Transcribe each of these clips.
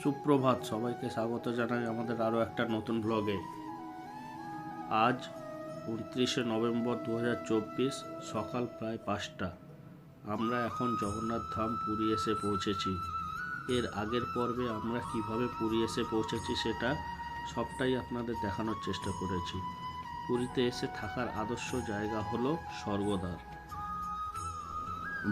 সুপ্রভাত, সবাইকে স্বাগত জানাই আমাদের আরও একটা নতুন ব্লগে। আজ 29শে নভেম্বর 2024, সকাল প্রায় 5টা। আমরা এখন জগন্নাথ ধাম পুরী এসে পৌঁছেছি। এর আগের পর্বে আমরা কিভাবে পুরী এসে পৌঁছেছি সেটা সবটাই আপনাদের দেখানোর চেষ্টা করেছি। পুরীতে এসে থাকার আদর্শ জায়গা হলো স্বর্গদ্বার।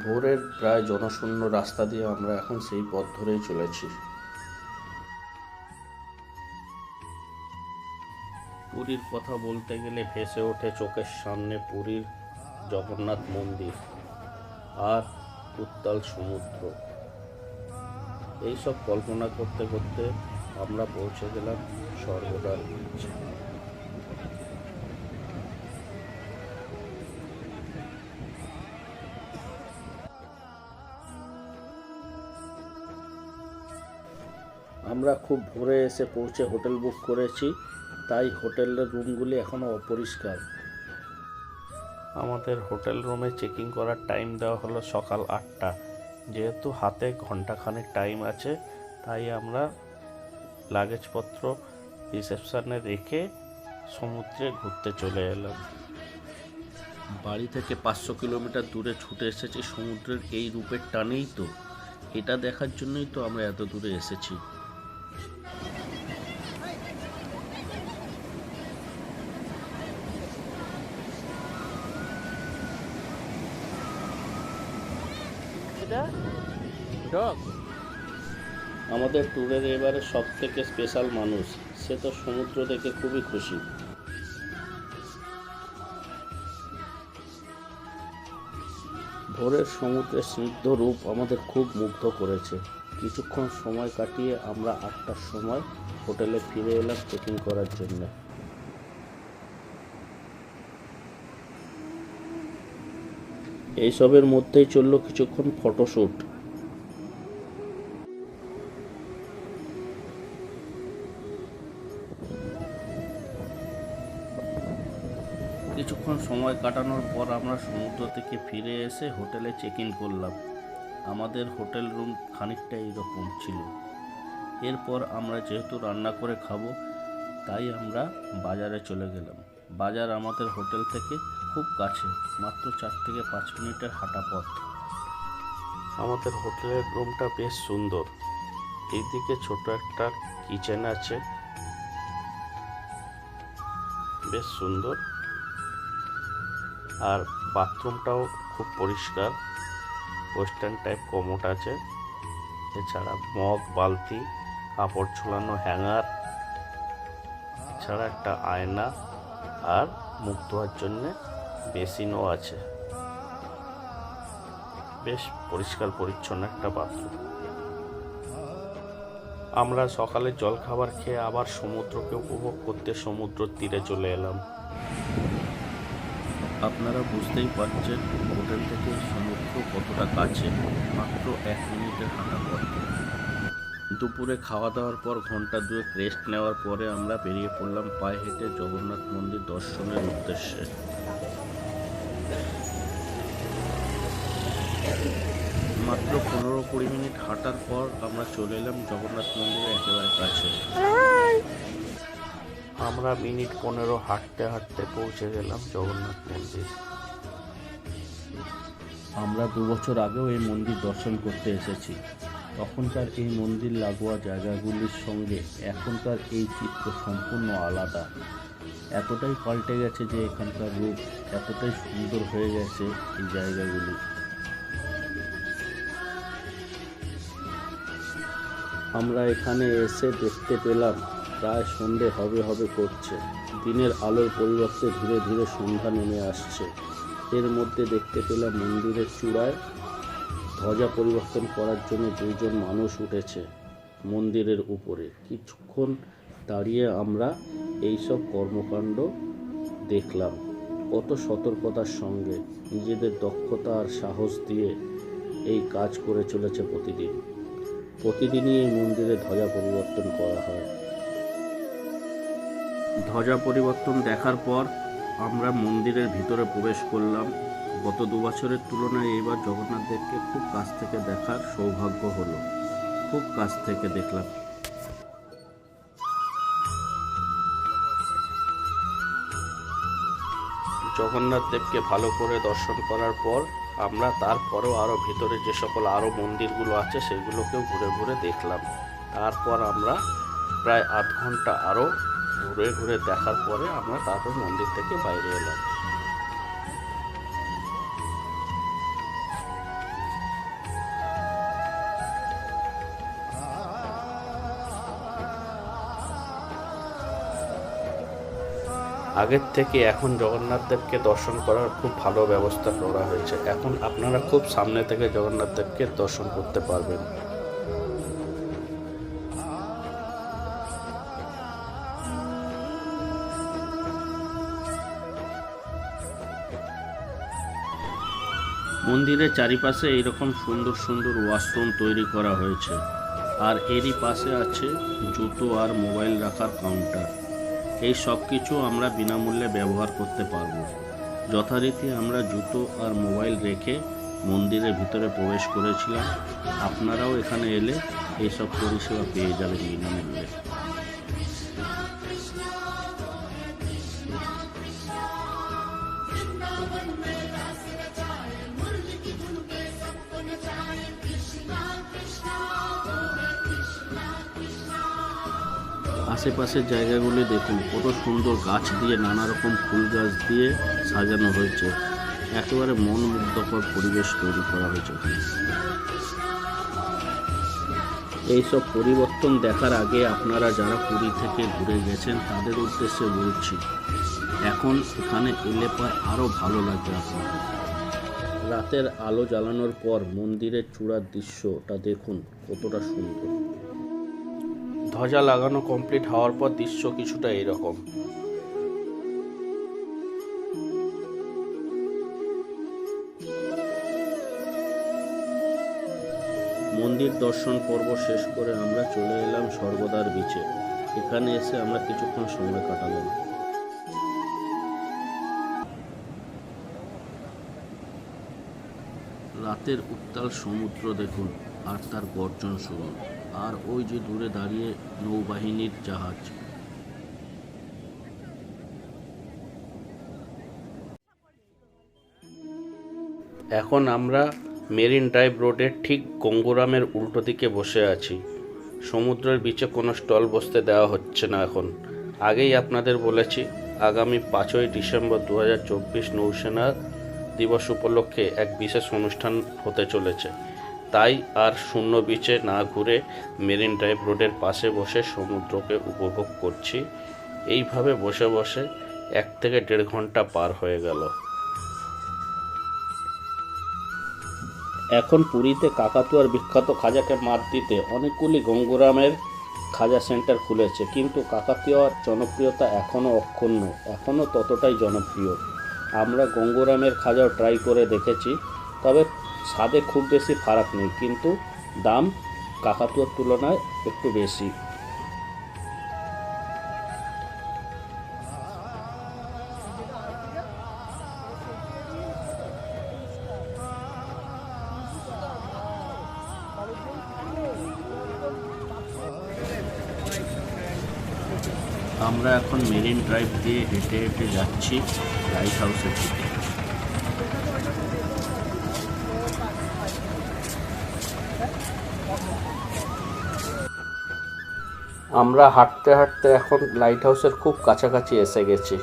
ভোরের প্রায় জনশূন্য রাস্তা দিয়ে আমরা এখন সেই পথ ধরেই চলেছি। পুরীর কথা বলতে গেলে ভেসে ওঠে চোখের সামনে পুরীর জগন্নাথ মন্দির আর উত্তাল সমুদ্র। এইসব কল্পনা করতে করতে আমরা পৌঁছে গেলাম স্বর্গদ্বার বিচ। আমরা খুব ভোরে এসে পৌঁছে হোটেল বুক করেছি, তাই হোটেলের রুমগুলি এখনও অপরিষ্কার। আমাদের হোটেল রুমে চেকিং করার টাইম দেওয়া হলো সকাল 8টা। যেহেতু হাতে ঘন্টাখানেক টাইম আছে, তাই আমরা লাগেজপত্র রিসেপশনে রেখে সমুদ্রে ঘুরতে চলে এলাম। বাড়ি থেকে 500 কিলোমিটার দূরে ছুটে এসেছি সমুদ্রের এই রূপের টানেই। তো এটা দেখার জন্যই তো আমরা এত দূরে এসেছি। আমাদের ট্যুরের এবারে সব থেকে স্পেশাল মানুষ, সে তো সমুদ্র দেখে খুবই খুশি। ভোরের সমুদ্রের স্নিগ্ধ রূপ আমাদের খুব মুগ্ধ করেছে। কিছুক্ষণ সময় কাটিয়ে আমরা 8টার সময় হোটেলে ফিরে এলাম চেকিং করার জন্য। এইসবের মধ্যেই চলল কিছুক্ষণ ফটোশ্যুট। কিছুক্ষণ সময় কাটানোর পর আমরা সমুদ্র থেকে ফিরে এসে হোটেলে চেক ইন করলাম। আমাদের হোটেল রুম খানিকটা এইরকম ছিল। এরপর আমরা যেহেতু রান্না করে খাবো, তাই আমরা বাজারে চলে গেলাম। বাজার আমাদের হোটেল থেকে খুব কাছে, মাত্র 4 থেকে 5 মিনিটের হাঁটা পথ। আমাদের হোটেলের রুমটা বেশ সুন্দর। এইদিকে ছোট একটা কিচেন আছে, বেশ সুন্দর। আর বাথরুমটাও খুব পরিষ্কার, ওয়েস্টার্ন টাইপ কমোড আছে। এছাড়া মগ, বালতি, কাপড় ঝোলানো হ্যাঙ্গার, এছাড়া একটা আয়না আর মুখ ধোয়ার জন্যে বেসিনও আছে। বেশ পরিষ্কার পরিচ্ছন্ন একটা বাথরুম। আমরা সকালে জলখাবার খেয়ে আবার সমুদ্রকে উপভোগ করতে সমুদ্র তীরে চলে এলাম। আপনারা বুঝতেই পারছেন হোটেল থেকে সমুদ্র কতটা কাছে, মাত্র 1 মিনিটের হাঁটা পথ। দুপুরে খাওয়া দাওয়ার পর ঘন্টা 2 রেস্ট নেওয়ার পরে আমরা বেরিয়ে পড়লাম পায়ে হেঁটে জগন্নাথ মন্দির দর্শনের উদ্দেশ্যে। মাত্র 15-20 মিনিট হাঁটার পর আমরা চলে এলাম জগন্নাথ মন্দিরের একেবারে কাছে। আমরা মিনিট 15 হাঁটতে হাঁটতে পৌঁছে গেলাম জগন্নাথ মন্দির। আমরা 2 বছর আগেও এই মন্দির দর্শন করতে এসেছি। তখনকার এই মন্দির লাগোয়া জায়গাগুলির সঙ্গে এখনকার এই চিত্র সম্পূর্ণ আলাদা। এতটাই পাল্টে গেছে যে এখানকার রূপ এতটাই সুন্দর হয়ে গেছে এই জায়গাগুলি। আমরা এখানে এসে দেখতে পেলাম প্রায় সন্ধে হবে করছে। দিনের আলোর পরিবর্তে ধীরে ধীরে সন্ধ্যা নেমে আসছে। এর মধ্যে দেখতে পেলাম মন্দিরের চূড়ায় ধ্বজা পরিবর্তন করার জন্য 2জন মানুষ উঠেছে মন্দিরের উপরে। কিছুক্ষণ দাঁড়িয়ে আমরা এইসব কর্মকাণ্ড দেখলাম। কত সতর্কতার সঙ্গে নিজেদের দক্ষতা আর সাহস দিয়ে এই কাজ করে চলেছে প্রতিদিনই এই মন্দিরে ধ্বজা পরিবর্তন করা হয়। ধ্বজা পরিবর্তন দেখার পর আমরা মন্দিরের ভিতরে প্রবেশ করলাম। গত 2 বছরের তুলনায় এবার জগন্নাথ দেবকে খুব কাছ থেকে দেখার সৌভাগ্য হলো। খুব কাছ থেকে দেখলাম। জগন্নাথ দেবকে ভালো করে দর্শন করার পর আমরা তারপরেও আরও ভিতরে যে সকল আরও মন্দিরগুলো আছে সেগুলোকেও ঘুরে ঘুরে দেখলাম। তারপর আমরা প্রায় আধ ঘন্টা আরও ঘুরে ঘুরে দেখার পরে আমরা তারপর মন্দির থেকে বাইরে এলাম। আগের থেকে এখন জগন্নাথ দেবকে দর্শন করার খুব ভালো ব্যবস্থা করা হয়েছে। এখন আপনারা খুব সামনে থেকে জগন্নাথ দেবকে দর্শন করতে পারবেন। মন্দিরের চারিপাশে এইরকম সুন্দর সুন্দর ওয়াশরুম তৈরি করা হয়েছে, আর এরই পাশে আছে জুতো আর মোবাইল রাখার কাউন্টার। এই সব কিছু আমরা বিনামূল্যে ব্যবহার করতে পারবো। যথারীতি আমরা জুতো আর মোবাইল রেখে মন্দিরের ভিতরে প্রবেশ করেছিলাম। আপনারাও এখানে এলে এইসব পরিষেবা পেয়ে যাবেন বিনামূল্যে। আশেপাশের জায়গাগুলি দেখুন, কত সুন্দর গাছ দিয়ে, নানা রকম ফুল গাছ দিয়ে সাজানো হয়েছে। একেবারে মনোমুগ্ধকর পরিবেশ তৈরি করা হয়েছে। এইসব পরিবর্তন দেখার আগে আপনারা যারা পুরী থেকে ঘুরে গেছেন তাদের উদ্দেশ্যে বলছি, এখন এখানে এলে পর আরও ভালো লাগবে আপনাদের। রাতের আলো জ্বালানোর পর মন্দিরের চূড়ার দৃশ্যটা দেখুন কতটা সুন্দর। ধ্বজা লাগানো কমপ্লিট হওয়ার পর দৃশ্য কিছুটা এইরকম। মন্দির দর্শন পর্ব শেষ করে আমরা চলে এলাম স্বর্গদ্বার বিচে। এখানে এসে আমরা কিছুক্ষণ সময় কাটালাম। রাতের উত্তাল সমুদ্র দেখুন আর তার গর্জন শুনুন, আর ওই যে দূরে দাঁড়িয়ে নৌবাহিনীর জাহাজ। এখন আমরা মেরিন ড্রাইভ রোডের ঠিক গঙ্গুরামের উল্টো দিকে বসে আছি। সমুদ্রের বিচে কোনো স্টল বসতে দেওয়া হচ্ছে না এখন। আগেই আপনাদের বলেছি আগামী 5ই ডিসেম্বর 2024 নৌসেনা দিবস উপলক্ষে এক বিশেষ অনুষ্ঠান হতে চলেছে। তাই আর শূন্য বিচে না ঘুরে মেরিন ড্রাইভ রোডের পাশে বসে সমুদ্রকে উপভোগ করছি। এইভাবে বসে বসে 1 থেকে 1.5 ঘন্টা পার হয়ে গেল। এখন পুরীতে কাকাতুয়ার বিখ্যাত খাজাকে মাত দিতে অনেকগুলি গঙ্গুরামের খাজা সেন্টার খুলেছে, কিন্তু কাকাতুয়ার জনপ্রিয়তা এখনও অক্ষুণ্ণ, এখনও ততটাই জনপ্রিয়। আমরা গঙ্গুরামের খাজাও ট্রাই করে দেখেছি, তবে স্বাদে খুব বেশি ফারাক নেই, কিন্তু দাম কাকাতুয়ার তুলনায় একটু বেশি। আমরা এখন মেরিন ড্রাইভ দিয়ে হেঁটে হেঁটে যাচ্ছি লাইট হাউসের দিকে। আমরা হাঁটতে হাঁটতে এখন লাইট হাউসের খুব কাছাকাছি এসে গেছি।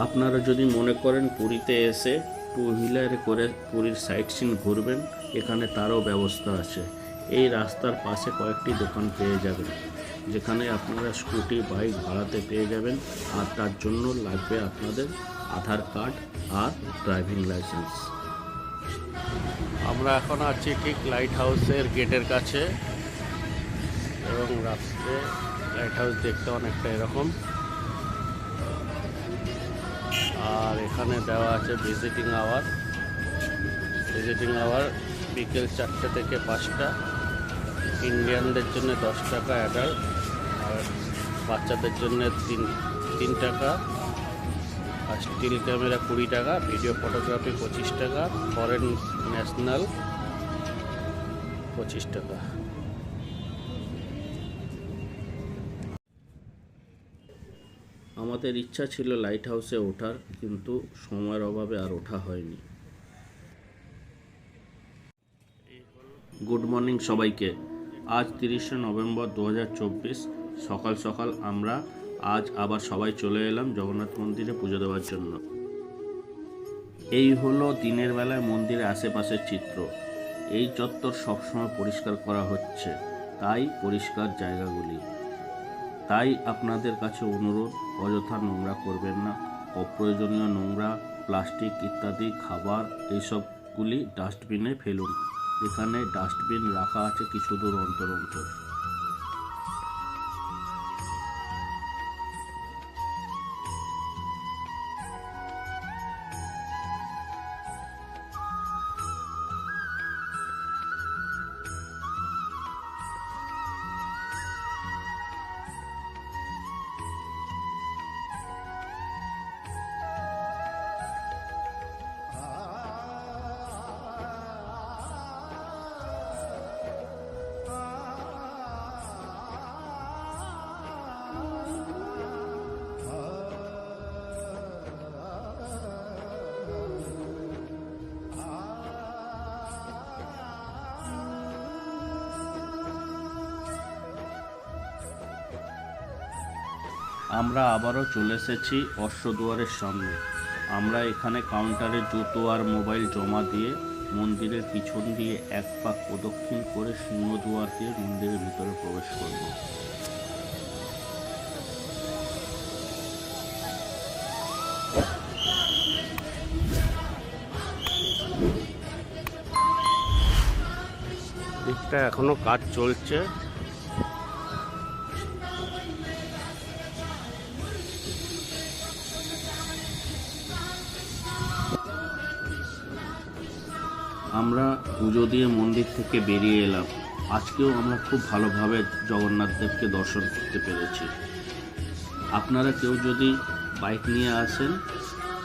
আপনারা যদি মনে করেন পুরীতে এসে 2 হুইলারে করে পুরীর সাইট সিন ঘুরবেন, এখানে তারও ব্যবস্থা আছে। এই রাস্তার পাশে কয়েকটি দোকান পেয়ে যাবেন, যেখানে আপনারা স্কুটি বাইক ভাড়াতে পেয়ে যাবেন, আর তার জন্য লাগবে আপনাদের আধার কার্ড আর ড্রাইভিং লাইসেন্স। আমরা এখন আছি ঠিক লাইট হাউসের গেটের কাছে, এবং রাত্রে লাইট হাউস দেখতে অনেকটা এরকম। আর এখানে দেওয়া আছে ভিজিটিং আওয়ার বিকেল 4টে থেকে 5টা। ইন্ডিয়ানদের জন্য 10 টাকা অ্যাডাল্ট, আর বাচ্চাদের জন্য 3 টাকা, আর স্টিল ক্যামেরা 20 টাকা, ভিডিও ফটোগ্রাফি 25 টাকা, ফরেন ন্যাশনাল 25 টাকা। আমাদের ইচ্ছা ছিল লাইট হাউসে ওঠার, কিন্তু সময়ের অভাবে আর ওঠা হয়নি। গুড মর্নিং সবাইকে। আজ 30শে নভেম্বর 2024 সকাল সকাল আমরা আজ আবার সবাই চলে এলাম জগন্নাথ মন্দিরে পুজো দেওয়ার জন্য। এই হলো দিনের বেলায় মন্দিরের আশেপাশের চিত্র। এই চত্বর সবসময় পরিষ্কার করা হচ্ছে, তাই পরিষ্কার জায়গাগুলি। তাই আপনাদের কাছে অনুরোধ, অযথা নোংরা করবেন না। অপ্রয়োজনীয় নোংরা, প্লাস্টিক ইত্যাদি খাবার এইসবগুলি ডাস্টবিনে ফেলুন। এখানে ডাস্টবিন রাখা আছে কিছু দূর অন্তর অন্তর। আমরা আবারও চলে এসেছি অশ্বদুয়ারের সামনে। আমরা এখানে কাউন্টারে জুতো আর মোবাইল জমা দিয়ে মন্দিরের পিছন দিয়ে এক পাক প্রদক্ষিণ করে সিংহদুয়ার দিয়ে মন্দিরের ভিতরে প্রবেশ করব। দিকটা এখনো কাজ চলছে। আমরা পুজো দিয়ে মন্দির থেকে বেরিয়ে এলাম। আজকেও আমরা খুব ভালোভাবে জগন্নাথ দেবকে দর্শন করতে পেরেছি। আপনারা কেউ যদি বাইক নিয়ে আসেন,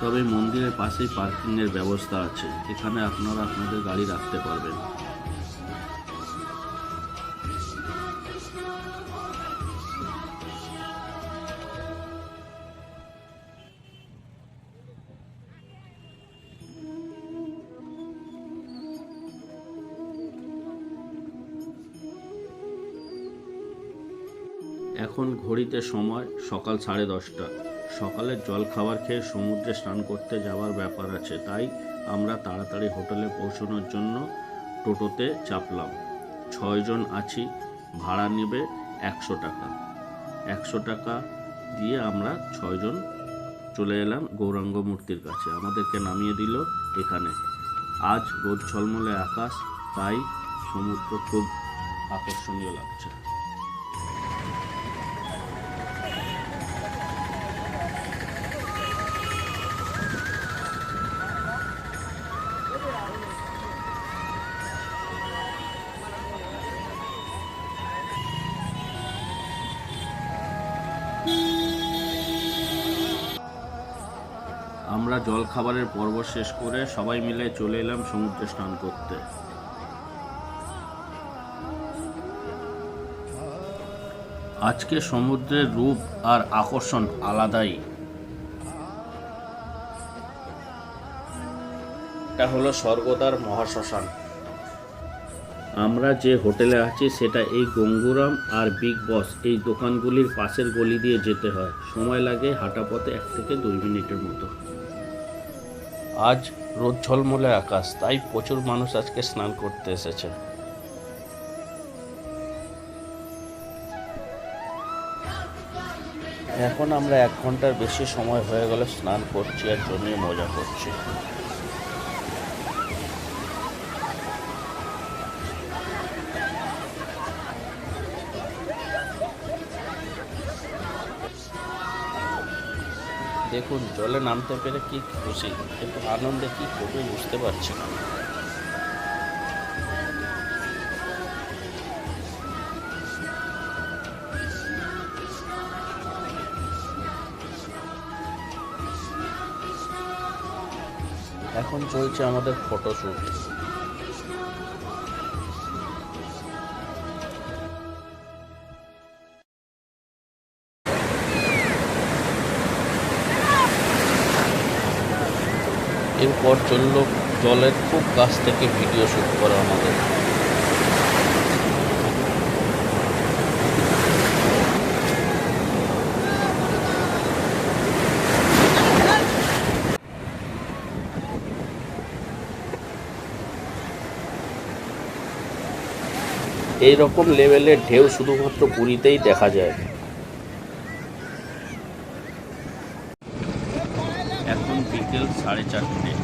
তবে মন্দিরের পাশেই পার্কিংয়ের ব্যবস্থা আছে, এখানে আপনারা আপনাদের গাড়ি রাখতে পারবেন। এখন ঘড়িতে সময় সকাল 10:30। সকালের জল খাবার খেয়ে সমুদ্রে স্নান করতে যাওয়ার ব্যাপার আছে, তাই আমরা তাড়াতাড়ি হোটেলে পৌঁছানোর জন্য টোটোতে চাপলাম। 6 জন আছি, ভাড়া নেবে 100 টাকা। 100 টাকা দিয়ে আমরা 6 জন চলে এলাম গৌরাঙ্গ মূর্তির কাছে। আমাদেরকে নামিয়ে দিল এখানে। আজ রোদ ঝলমলে আকাশ, তাই সমুদ্র খুব আকর্ষণীয় লাগছে। আমরা জল খাবারের পর্ব শেষ করে সবাই মিলে চলে এলাম সমুদ্রে স্নান করতে। আজকে সমুদ্রের রূপ আর আকর্ষণ আলাদাই। এটা হলো স্বর্গদ্বার মহাশ্মশান। আমরা যে হোটেলে আছি সেটা এই গঙ্গুরাম আর বিগ বস এই দোকানগুলির পাশের গলি দিয়ে যেতে হয়। সময় লাগে হাঁটা পথে 1 থেকে 2 মিনিটের মতো। আজ রোদ ঝলমলে আকাশ, তাই প্রচুর মানুষ আজকে স্নান করতে এসেছে। এখন আমরা 1 ঘন্টার বেশি সময় হয়ে গেল স্নান করছি আর জমিয়ে মজা করছি। দেখুন, জলে নামতে পেরে কি খুশি, কিন্তু আনন্দে কি করবে বুঝতে পারছি না। এখন চলছে আমাদের ফটোশ্যুট। তারপর চলল জলের খুব কাছ থেকে ভিডিও শ্যুট করা আমাদের। এই রকম লেভেলের ঢেউ শুধুমাত্র পুরীতেই দেখা যায়। এখন বিকেল 4:30।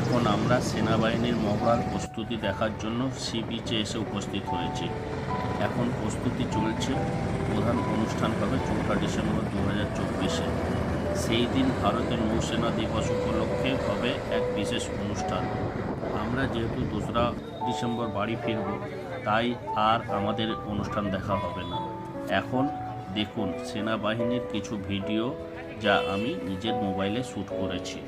এখন আমরা সেনাবাহিনীর মহড়ার প্রস্তুতি দেখার জন্য সি বিচে এসে উপস্থিত হয়েছি। এখন প্রস্তুতি চলছে। প্রধান অনুষ্ঠান হবে 4 ডিসেম্বর 2024-এ। সেই দিন ভারতের নৌসেনা দিবস উপলক্ষে হবে এক বিশেষ অনুষ্ঠান। আমরা যেহেতু 2 ডিসেম্বর বাড়ি ফিরব, তাই আর আমাদের অনুষ্ঠান দেখা হবে না। এখন দেখুন সেনাবাহিনীর কিছু ভিডিও যা আমি নিজের মোবাইলে শ্যুট করেছি।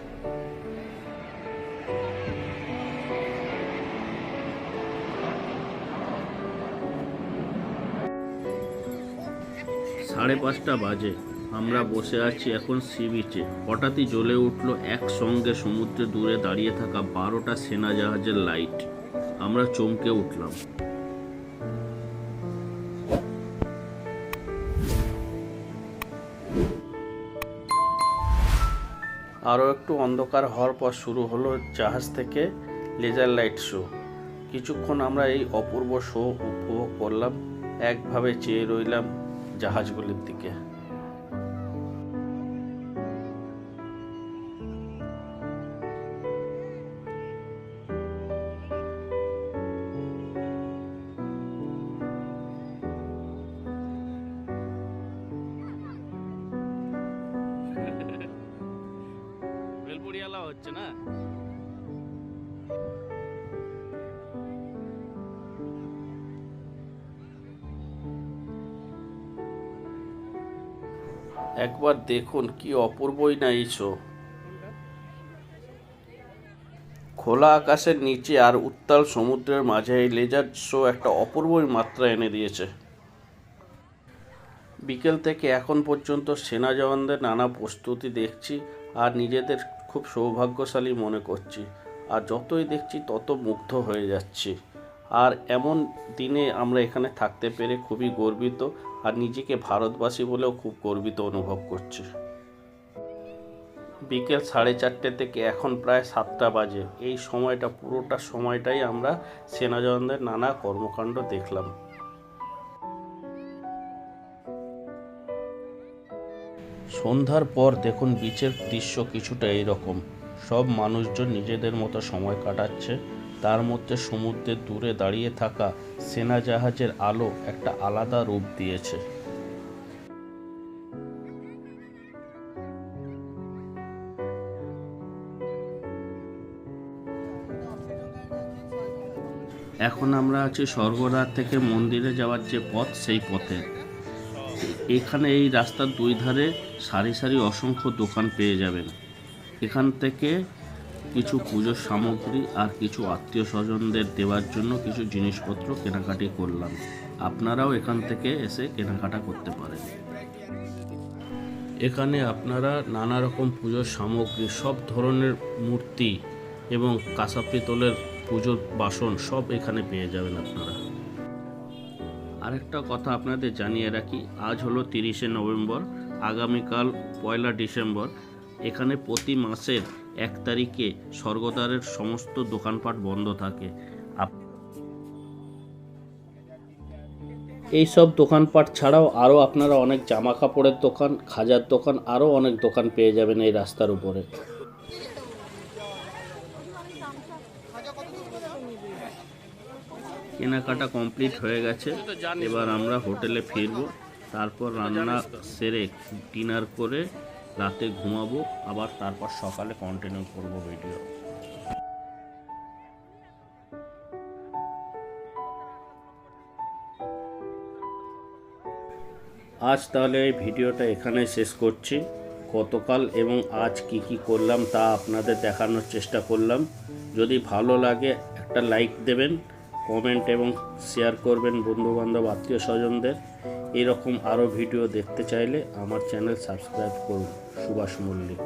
5:30 বাজে। আমরা বসে আছি এখন সি বিচে। হঠাৎই জ্বলে উঠল একসঙ্গে সমুদ্রে দূরে দাঁড়িয়ে থাকা 12টা সেনা জাহাজের লাইট। আমরা চমকে উঠলাম। আরও একটু অন্ধকার হওয়ার পর শুরু হলো জাহাজ থেকে লেজার লাইট শো। কিছুক্ষণ আমরা এই অপূর্ব শো উপভোগ করলাম, একভাবে চেয়ে রইলাম জাহাজগুলির দিকে। বেলপুরিয়ালা হচ্ছে না? একবার দেখুন কি অপূর্বই না এই শো। খোলা আকাশের নিচে আর উত্তাল সমুদ্রের মাঝে এই লেজার শো একটা অপূর্বই মাত্রা এনে দিয়েছে। বিকেল থেকে এখন পর্যন্ত সেনা জওয়ানদের নানা প্রস্তুতি দেখছি আর নিজেদের খুব সৌভাগ্যশালী মনে করছি। আর যতই দেখছি তত মুগ্ধ হয়ে যাচ্ছি। আর এমন দিনে আমরা এখানে থাকতে পেরে খুবই গর্বিত, আর নিজেকে ভারতবাসী বলেও খুব গর্বিত অনুভব করছি। বিকেল 4:30 থেকে এখন প্রায় 7টা বাজে। এই সময়টা পুরোটা সময়টাই আমরা সেনা জওয়ানদের নানা কর্মকাণ্ড দেখলাম। সন্ধ্যার পর দেখুন বিচের দৃশ্য কিছুটা এইরকম। সব মানুষজন নিজেদের মতো সময় কাটাচ্ছে। তার মধ্যে সমুদ্রের দূরে দাঁড়িয়ে থাকা সেনা জাহাজের আলো একটা আলাদা রূপ দিয়েছে। এখন আমরা আছি স্বর্গদ্বার থেকে মন্দিরে যাওয়ার যে পথ, সেই পথে। এখানে এই রাস্তার দুই ধারে সারি সারি অসংখ্য দোকান পেয়ে যাবেন। এখান থেকে কিছু পুজোর সামগ্রী আর কিছু আত্মীয় স্বজনদের দেওয়ার জন্য কিছু জিনিসপত্র কেনাকাটি করলাম। আপনারাও এখান থেকে এসে কেনাকাটা করতে পারেন। এখানে আপনারা নানা রকম পুজোর সামগ্রী, সব ধরনের মূর্তি এবং কাঁসা পিতলের পুজোর বাসন সব এখানে পেয়ে যাবেন আপনারা। আরেকটা কথা আপনাদের জানিয়ে রাখি, আজ হলো 30শে নভেম্বর, আগামীকাল 1 ডিসেম্বর। এখানে প্রতি মাসের 1 তারিখে স্বর্গদ্বারের সমস্ত দোকানপাট বন্ধ থাকে। এই সব দোকানপাট ছাড়াও আরও আপনারা অনেক জামা কাপড়ের দোকান, খাজার দোকান, আরও অনেক দোকান পেয়ে যাবেন এই রাস্তার উপরে। কেনাকাটা কমপ্লিট হয়ে গেছে। এবার আমরা হোটেলে ফিরবো। তারপর রান্না সেরে ডিনার করে রাতে ঘুমাবো, আবার তারপর সকালে কন্টিনিউ করব ভিডিও। আজ তাহলে এই ভিডিওটা এখানে শেষ করছি। গতকাল এবং আজ কি করলাম তা আপনাদের দেখানোর চেষ্টা করলাম। যদি ভালো লাগে একটা লাইক দেবেন, কমেন্ট এবং শেয়ার করবেন বন্ধুবান্ধব, আত্মীয় স্বজনদের। এরকম আরও ভিডিও দেখতে চাইলে আমার চ্যানেল সাবস্ক্রাইব করুন। সুভাষ মল্লিক।